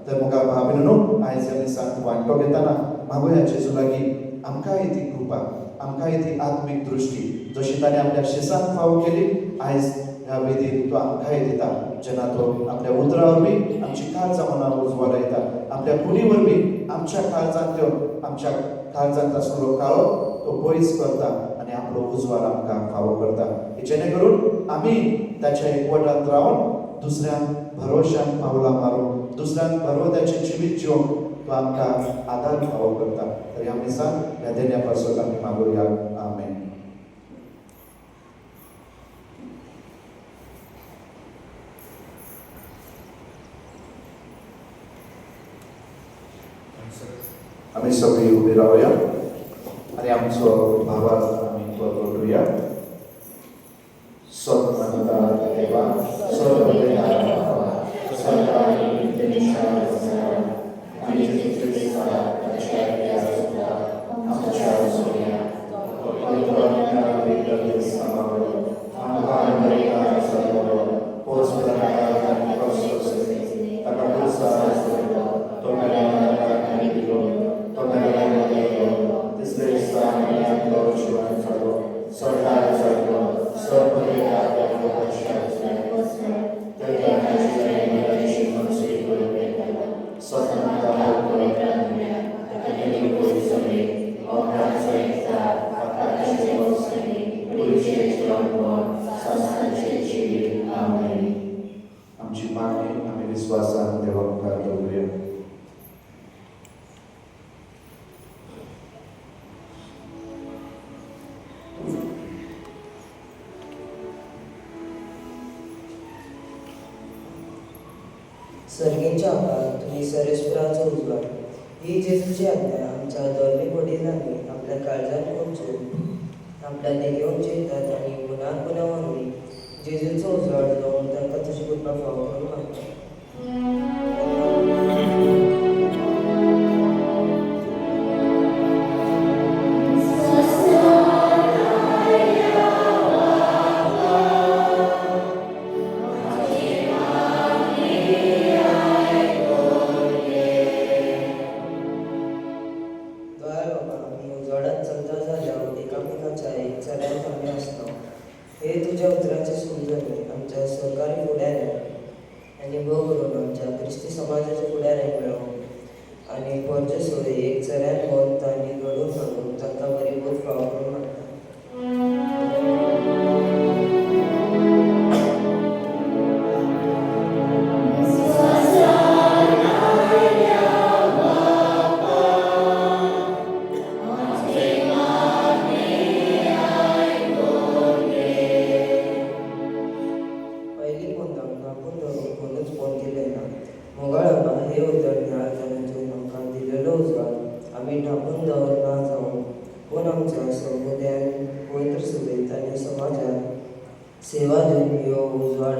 Speaker 1: तर मुगा भाविनो आयज आमी सांत वांटो घेताना मागोया जेजू लागीं आमकां ती कृपा, आमकां ती आत्मीक दृश्टी जशी ताणें आपल्या शिसांत फावो केली आयज ह्या वेदीर तो आमकांय दिता, जेन्ना तो आपल्या उतरा वरवीं आमची काळजां मनां उजवाड येता, आपल्या कुडी वरवीं आमच्या काळजांतल्यो आमच्या काळजांत आसलो काळो तो पयस करता आनी आपलो उजवाड आमकां फावो करता, जेणे करून आमी ताच्या एकवटांत रावन दुसऱ्यांक भरोशान पावलां मारूं, दुसऱ्यांक भरवत्याचें जिवीत जिवंक तो आमकां आदार फावो करता. तर ह्या दिसान ह्या देण्या पासत आमी मागोया. आमेन. आमी सगळीं उबी रावया आनी आमचो भावार्थ आमी तो जोडुया. सत्मंता देवा आमची मागणी आमी विश्वासान देवा मुखार दवरुया.
Speaker 4: सर्गेच्या आकार तुम्ही सर्वेश्वराचो उजवाड ही जेजूची आज्ञा आमच्या धर्मी वडिलांनी आपल्या काळजांत पोचून आपल्या देगेवन चेतात आनी मनात पुनवरवी जेजूचो उजवाड जावन तांकां तुजी कृपा फावो करून मागता. हे तुझ्या उतराचे सुंदर आमच्या सरकारी फुडाऱ्यांक आनी भोव करून आमच्या क्रिस्ती समाजाच्या फुडाऱ्यांक मेळोवन आनी परजे सोडे एक चऱ्यान वत आनी घडोवन हाडून तांकां बरी बोध फावो करून हाडटा. हे उतर आमकां दिलेलो उजवाड आमी ढापून दवरना जावन पूण आमच्या समुदायान पवित्र सभेत आनी समाजात सेवा दिवन ह्यो उजवाड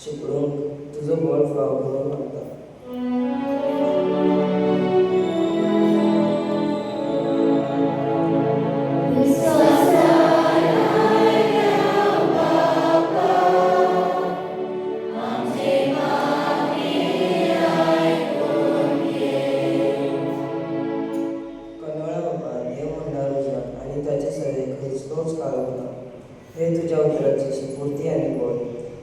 Speaker 4: शिकूंक तुजो बळ फाव करून मागता. हे तुझ्या उतराची स्फूर्ती आणि बळ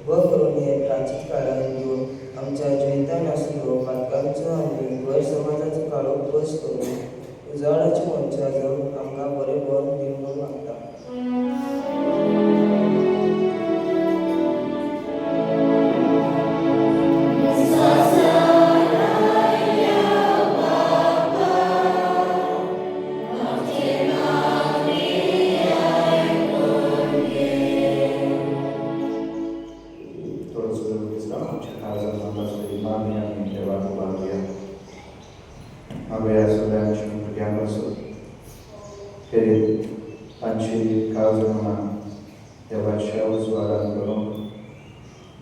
Speaker 4: व करून हे प्राचीन काळात घेऊन आमच्या जैतान आसलो पातकांचो आनी वयर समाजाचो काळो पयस करून उजवाडाची मनशां जावन आमकां बरें बळ दिवंक म्हणून मागता. तांची काळजां देवाच्या उजवाडान करून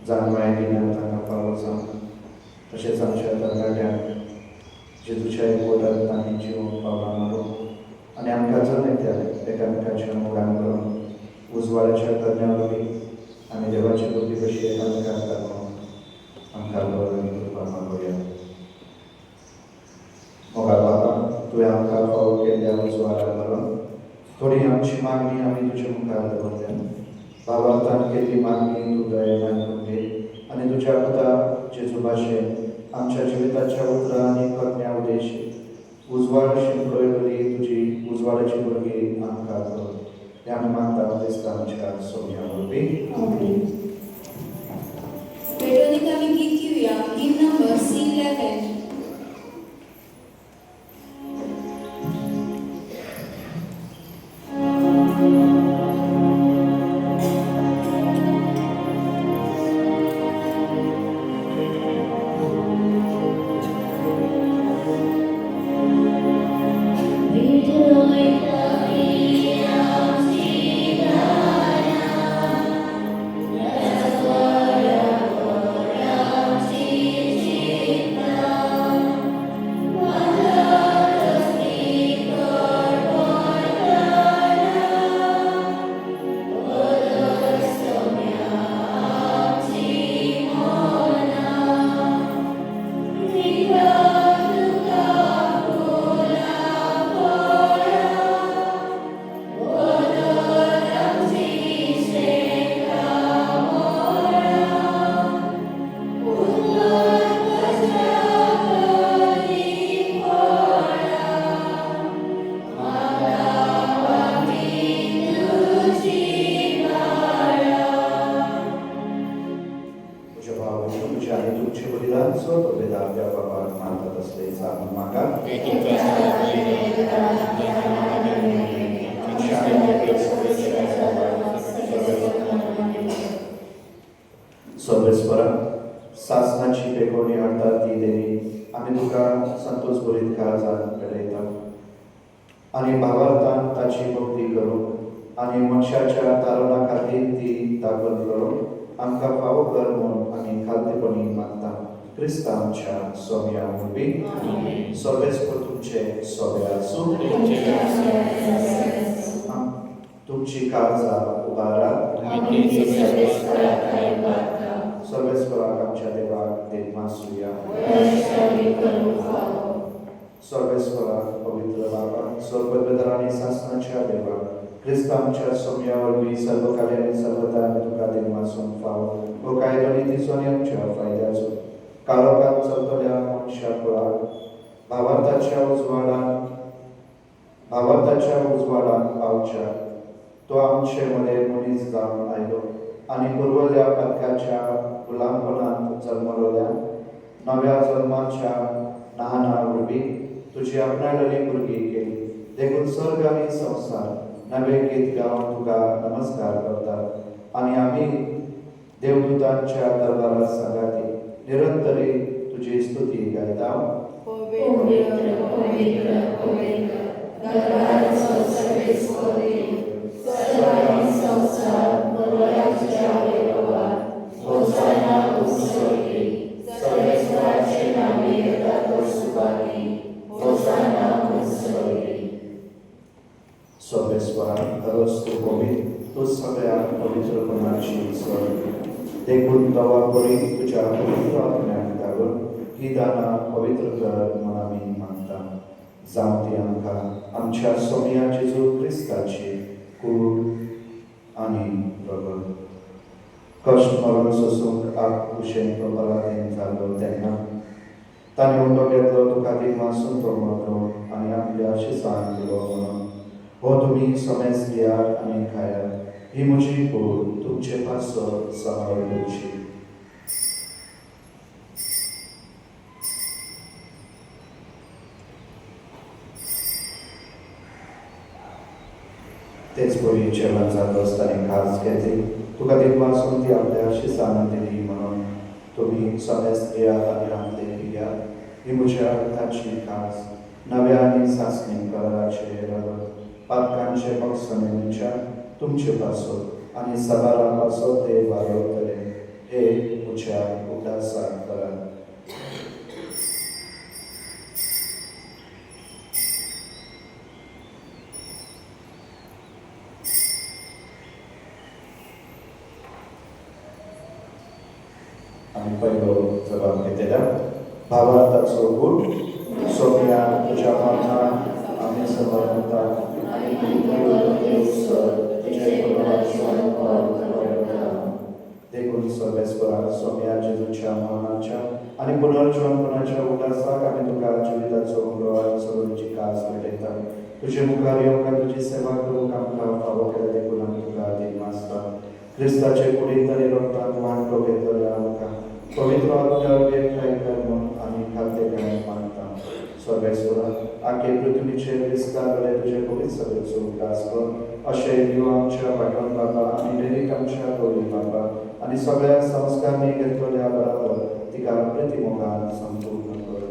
Speaker 4: जानवाय गिन्यान तांकां फावो जावन तशेंच आमच्या तरणाट्यांक जेजूच्या एकवटांत तांणी जिवंक पावलां मारूं आनी आमकां जण येतात एकामेकाच्या मोगान करून उजवाडाच्या तरण्या वरवीं आमी देवाची बुद्धी कशी एकामेकांक दाखोवन आमकां बरो कृपा मागोया.
Speaker 1: उजवाडा करून थोडी आमची मागणी आम्ही तुझ्या मुखार दवरल्या. भावार्थान केली मागणी तू दयेन घे आणि तुझ्या पुता जेजू भाशेन आमच्या जिविताच्या उतरा आणि कन्या उदेशी उजवाड शिंपडयली तुझी उजवाडाची भुरगी आमकां कर. हे आमी मागता क्रिस्तांच्या सोम्या वरवीं.
Speaker 5: वेरोनिका आमी गीत घेऊया, गीत नंबर C11.
Speaker 1: सर्वेस्परा शासनाची बेगोणी हाडटा ती देणी आमी तुका संतोष भरीत काळजान पेटयता आनी भावार्थान ताची भक्ती करूंक आनी मनशाच्या तारुणा खातीर ती ताकद करूंक आमकां फावो कर म्हूण आमी खालतेपणी मागता. क्रिस्तांच्या सोम्या वरवीं. सर्वेस्पर तुमचे सोबे आसूं. तुमची काळजां उबारात. सर्वेस्पराक आमच्या देवाक देव मासूया. सर्वेस्पराक पवित्र बाबा स्वर्गदर आनी शासनाच्या देवाक क्रिस्तांच्या सोम्या वरवीं सर्वकाळी आनी सर्वदा आमी तुका देव मासूंक फावो हो कायदो नितीचो आनी आमच्या फायद्याचो काळोखांत चलतल्या मनशा कुळाक भावार्थाच्या उजवाडान पावच्या तो आमचे मदें मनीस जावन आयलो आनी पुर्वल्या पातकाच्या गुलामपणांत जल्मलोल्या नव्या जल्माच्या ल्हाना वरवीं तुजी आपणायलेली भुरगी केली. देखून सर्ग आनी संवसार नवे गीत गावन तुका नमस्कार करतात आनी आमी देवदूतांच्या दरबारात सांगाती निरंतरी तुजी स्तुती गायता. सर्वेस्परा खरोच तू पवित्र, तू सगळ्या पवित्रपणाची ईश्वर. देखून दवा करी तुझ्या पवित्र आत्म्याक धाडून ही दाना पवित्र कर म्हूण आमी मागता. जावं ती आमकां आमच्या सोम्या जेजू क्रिस्ताची कूड आनी प्रगत. कश्ट मरण सोसूंक आकुशेन तो बरातेन जालो तेन्ना ताणें उंडो घेतलो तुका ती मासून तो मरलो आनी आपल्या शिसान दिलो म्हणून हो तुमी समेज घेयात आनी खायात. ही म्हजी कूड तुमचे पासत सांबाळूची. तेच बरी जेवण जात आसतना खास घेतली तुका ती वाचून ती आपल्या शिसान दिली म्हणून तुम्ही समेज घेयात आनी आपले पियात. ही म्हज्या रक्ताची खास नव्या आनी सासणी कराराचे रगत पातकांचे पक्षसमेच्या तुमचे पासत आनी सबारा पासत ते वाडवतले हे म्हज्या उदासाक करात. आमी पयलो जबाब घेतलेला भावार्थाचो गूट सोम्या तुज्या मरणान आम्ही सर्व म्हणतात आणि तुझे पुनरुज्जीवन कर. देखून सर्वेस्परा स्वामी जेजूच्या मरणाच्या आणि पुनरुज्जीवनाच्या उल्हासाक आम्ही तुका जिविताचो उंडो सगळ्यांची कास भेटयता. तुझे मुखार येवंक तुझी सेवा करूंक आमकां फावो केला देखून आमी तुका दिन मागता. क्रिस्ताचे कुडींत आनी रगतांत वांटो घेतलेल्या आमकां पवित्र आत्म्यावर एकठांय कर म्हूण आमी खातेपणान मागता. सर्वेस्परा आखे पृथ्वीचेर विस्तारले तुजे पवित्र सभेचो उल्हास कर. अशें दिव आमच्या भागवत बाबा आनी डेरीक आमच्या गौरी बाबा आनी सगळ्या संस्कारांनी घेतलेल्या बरोबर तिका प्रतिमोगान संपूर्ण कर.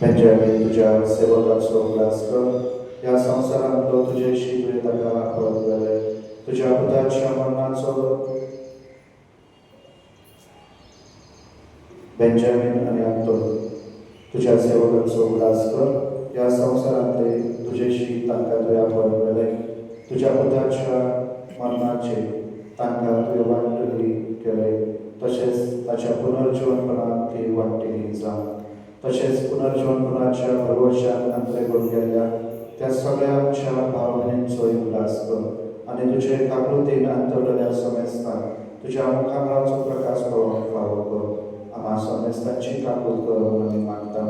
Speaker 1: बेंजामीन तुझ्या सेवकाचो उल्हास कर. ह्या संवसारांत तो तुजेशी तुवें ताका वापर केले. तुज्या पुताच्या मरणाचो बेंजामीन आनी आंतोन तुझ्या सेवकाचो उल्हास कर. ह्या संवसारांतले तुजेशी तांकां तुवें वापर केले. तुज्या पुताच्या मरणाचे तांकां तुवें वांटणी केले. तशेंच ताच्या पुनर्जीवनपणान ती वांटणी जावं. तशेंच पुनर्जीवनपणाच्या भरवशान अंतरे करून गेल्या त्या सगळ्या आमच्या भाव भयणींचो उल्हास कर आनी तुजे काकुळतेन अंतरलेल्या समेस्तांक तुज्या मुखाराचो प्रकाश पळोवंक फावो कर. आम्हा समेस्तांची काकूळ कर म्हूण आमी मागता.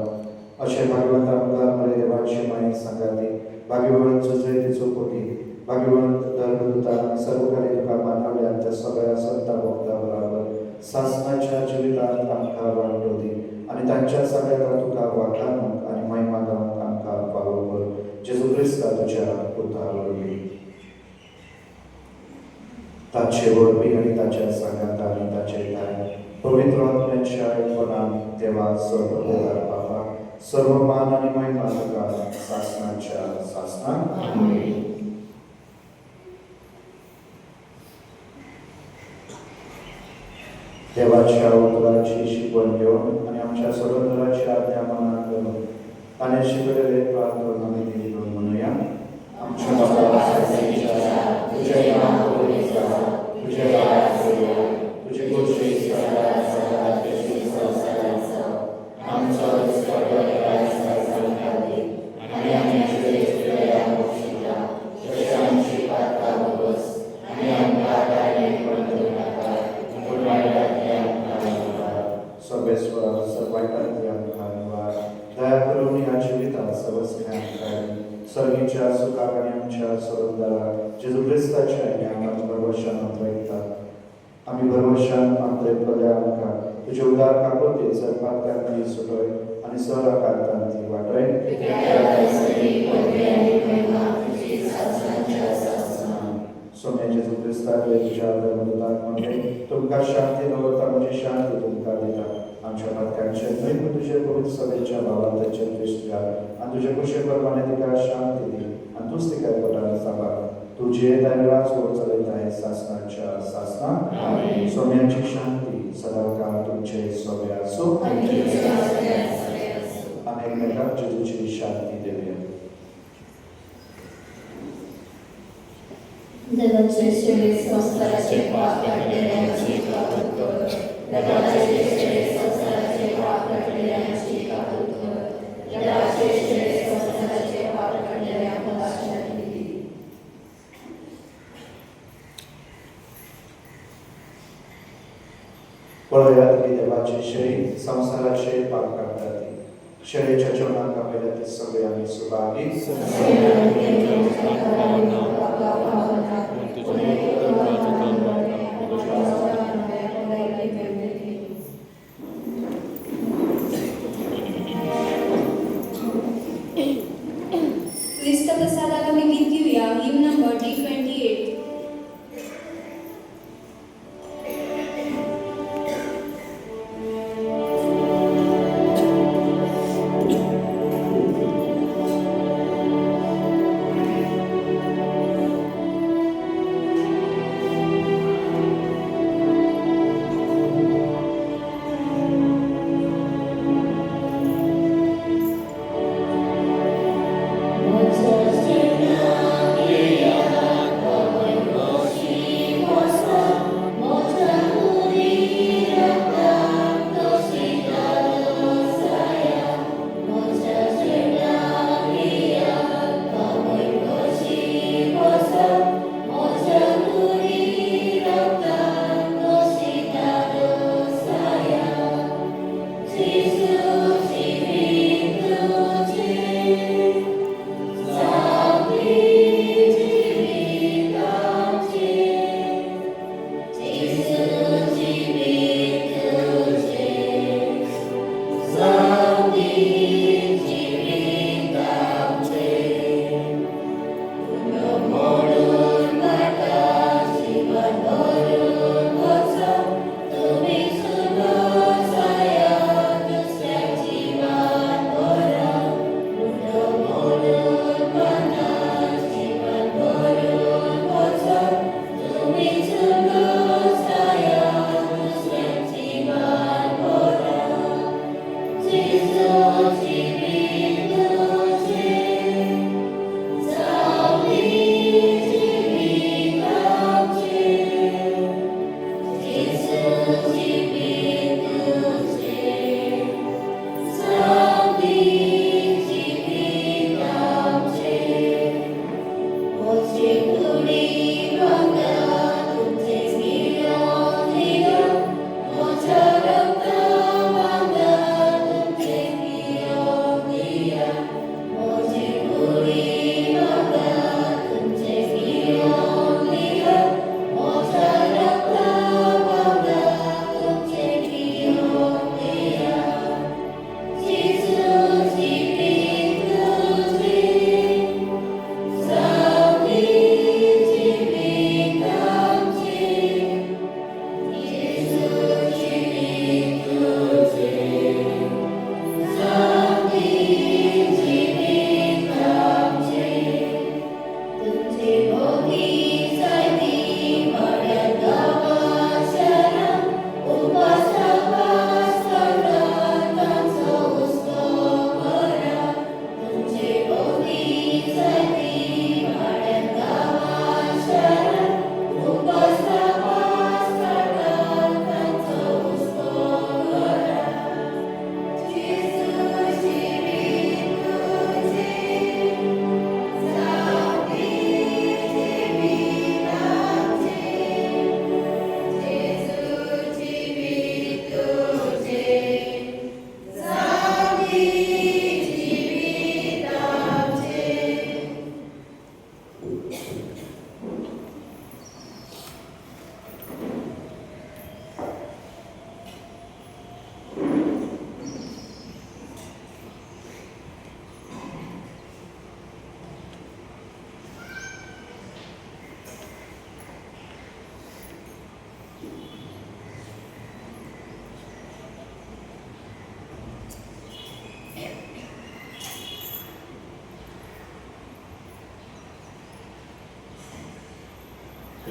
Speaker 1: अशें भागवंत आमकां बरे देवाची माय सांगाती भाग्यवंत सुजयतेचो कोटी भाग्यवंत धर्मदूतान सर्वकारी तुका मानवल्या त्या सगळ्या संतां भक्तां बरोबर सासणाच्या जिवितांत आमकां वांटो दी आनी तांच्या सगळ्या तुका वाखाणूंक आनी महिमा गावंक आमकां फावो कर. जेजू क्रिस्ता तुज्या पुता वरवीं ताचे वरवीं आनी ताच्या सांगात आनी ताचे काय पवित्र आत्म्याच्या एकपणान देवा सर्वदेवार बाबा सर्व मान आनी महिमा तुका सासणाच्या सासणाक. देवाच्या उतराची शिकवण घेवन आनी आमच्या स्वतंत्राची आज्ञा मनात घेवन ताणें शिकयलेले प्रार्थना आमी घेवन म्हणुया. आमच्या बाबा तुजें नांव पवित्र जावं. तुजें राज्य येवं. तुजी गोष्टी स्वर्गांत जाता तशी संवसारांत जावं. आमचो दिसपट्टो आज आमकां दी आनी आमचे देव शिकता तशें आमची पातकां भोगस आनी आमकां कांय पडूं नाका पूण वायटांतल्यान आमकां वाचय. सर्वेस्वर सर्वांतल्यान आमकां वाच. दया करून ह्या जिवितांत सर्वस्यांत काड. सर्गीच्या सुखाक आनी आमच्या सरोदाराक जेजू क्रिस्ताच्या ज्ञानात भरवशान अंतरयतात. आमी भरवशान अंतरयतल्या आमकां तुजे उदार काकुळते सर्पांतल्यान सुटय आनी सर आकारांत ती वाटय. सोम्या जेजू क्रिस्ताक तुज्या धर्मदूताक म्हणले तुमकां शांती दवरता म्हजी शांती तुमकां दिता. आमच्या पातकांचे न्हय तुजे पवित्र सभेच्या भावांताचे दृश्ट घाल आनी तुजे कुशे प्रमाणे तिका शांती दी आनी तूंच तिका पोटान सांबाळ. तुजे दायराच चलयताय सासणाच्या सासणाक. सोम्याची शांती सदांकाळ तुमचे सोबे आसूं. आमी एकमेकांक जेजूची शांती देवया.
Speaker 6: देवाचे शेळे संस्काराचे पाप काढलेल्यांची काकूळ कर. देवाचे शेळे संस्काराचे पाप काढलेल्यांची काकूळ कर. देवाचे शेळे संस्काराचे पाप काढलेल्यांक शांती दी.
Speaker 1: पळयात की देवाची शेळी संसाराचे पाप काढतात. शेळेच्या जेवणाक आपल्याला ते सगळे आमी सुभागी.
Speaker 5: क्रिस्त प्रसादाला मी गीत घेऊया. हिम नंबर D28.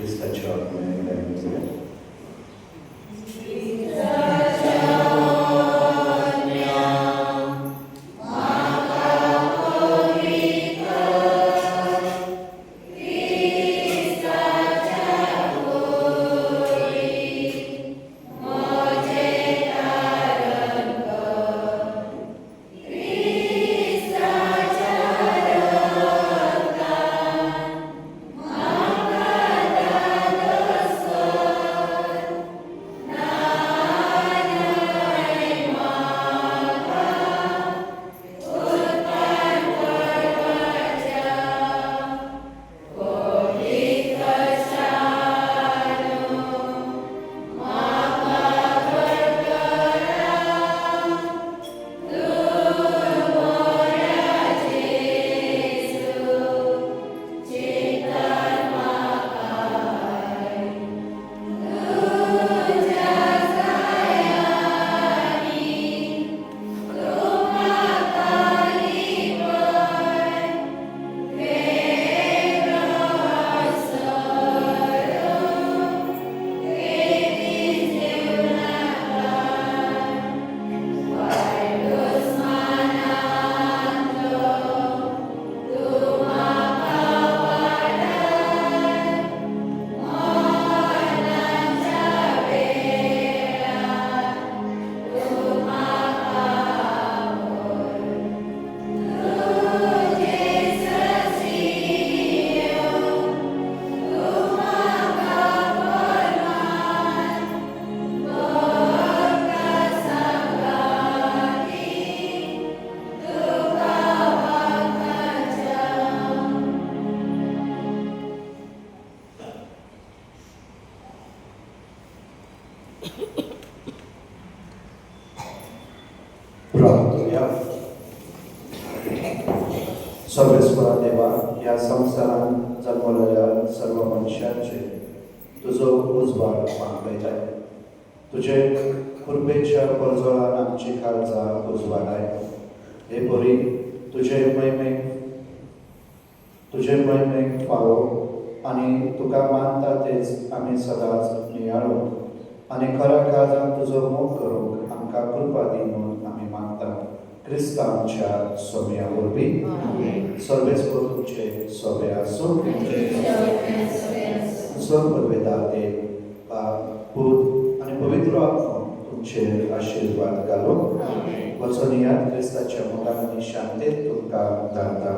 Speaker 1: क्रिस्ताच्या आत्म्याने प्रार्थूया. सर्वेश्वरा देवा, या संसारात जन्मलेल्या सर्व मनुष्यांचे तुझो उजवाड मागयताय. तुझे कृपेच्या परजोळान आमची काळजां उजवाडाय. हे बरी तुझे महिमेक पावो आनी तुका मानता तेच आमी सदांच नियाळो आनी खऱ्या काळजान तुजो मोग करूंक आमकां कृपा दी म्हणून आमी मागता. क्रिस्तांच्या सोम्या वरवीं सर्वेस्वर तुमचे सोबे आसूं. सर्ववेदार देव पूत आनी पवित्र आत्मा तुमचे आशीर्वाद घालो. वचनियात क्रिस्ताच्या मोगान आनी शांतेत तुमकां धाडटा.